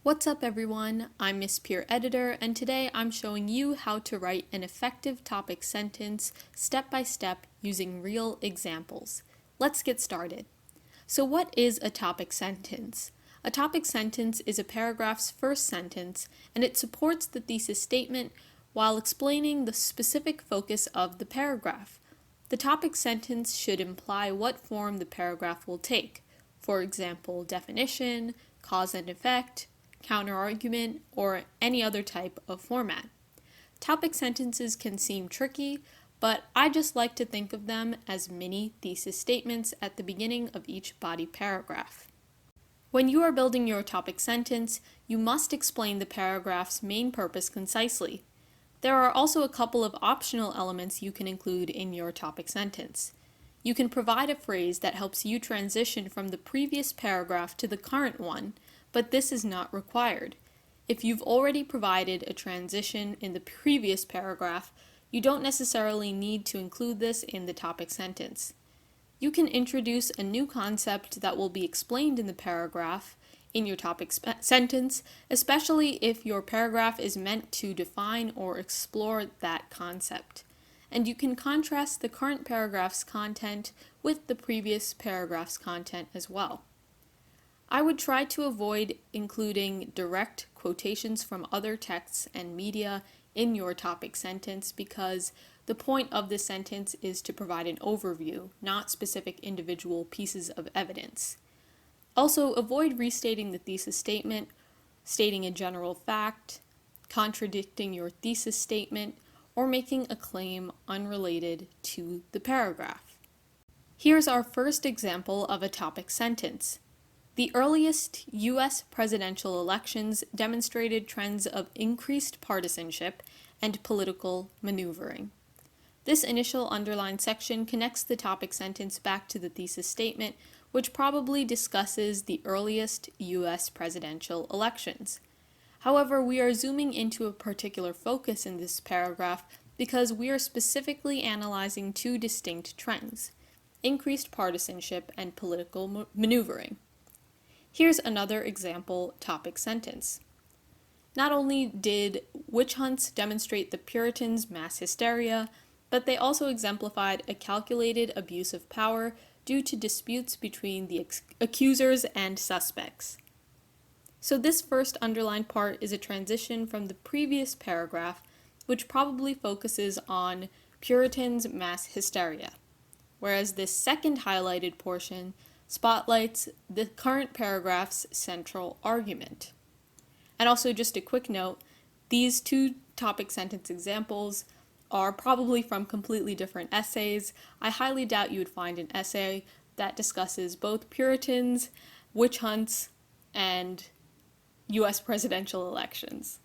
What's up everyone, I'm Miss Peer Editor, and today I'm showing you how to write an effective topic sentence step by step using real examples. Let's get started. So what is a topic sentence? A topic sentence is a paragraph's first sentence, and it supports the thesis statement while explaining the specific focus of the paragraph. The topic sentence should imply what form the paragraph will take. For example, definition, cause and effect, counterargument, or any other type of format. Topic sentences can seem tricky, but I just like to think of them as mini thesis statements at the beginning of each body paragraph. When you are building your topic sentence, you must explain the paragraph's main purpose concisely. There are also a couple of optional elements you can include in your topic sentence. You can provide a phrase that helps you transition from the previous paragraph to the current one, but this is not required. If you've already provided a transition in the previous paragraph, you don't necessarily need to include this in the topic sentence. You can introduce a new concept that will be explained in the paragraph in your topic sentence, especially if your paragraph is meant to define or explore that concept. And you can contrast the current paragraph's content with the previous paragraph's content as well. I would try to avoid including direct quotations from other texts and media in your topic sentence because the point of this sentence is to provide an overview, not specific individual pieces of evidence. Also, avoid restating the thesis statement, stating a general fact, contradicting your thesis statement, or making a claim unrelated to the paragraph. Here's our first example of a topic sentence. The earliest U.S. presidential elections demonstrated trends of increased partisanship and political maneuvering. This initial underlined section connects the topic sentence back to the thesis statement, which probably discusses the earliest U.S. presidential elections. However, we are zooming into a particular focus in this paragraph because we are specifically analyzing two distinct trends: increased partisanship and political maneuvering. Here's another example topic sentence. Not only did witch hunts demonstrate the Puritans' mass hysteria, but they also exemplified a calculated abuse of power due to disputes between the accusers and suspects. So this first underlined part is a transition from the previous paragraph, which probably focuses on Puritans' mass hysteria, whereas this second highlighted portion spotlights the current paragraph's central argument. And also just a quick note, these two topic sentence examples are probably from completely different essays. I highly doubt you would find an essay that discusses both Puritans, witch hunts, and U.S. presidential elections.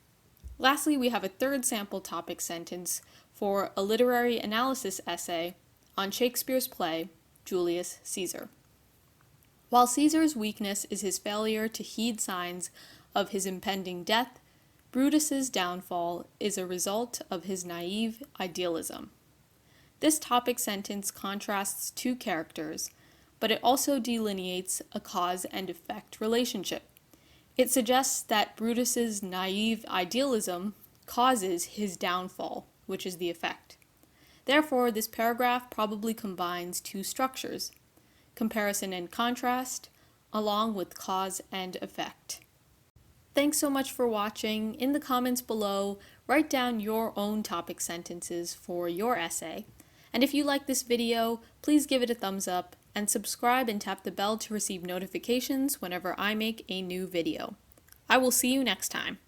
Lastly, we have a third sample topic sentence for a literary analysis essay on Shakespeare's play, Julius Caesar. While Caesar's weakness is his failure to heed signs of his impending death, Brutus's downfall is a result of his naive idealism. This topic sentence contrasts two characters, but it also delineates a cause and effect relationship. It suggests that Brutus's naive idealism causes his downfall, which is the effect. Therefore, this paragraph probably combines two structures: comparison and contrast, along with cause and effect. Thanks so much for watching. In the comments below, write down your own topic sentences for your essay. And if you like this video, please give it a thumbs up and subscribe and tap the bell to receive notifications whenever I make a new video. I will see you next time.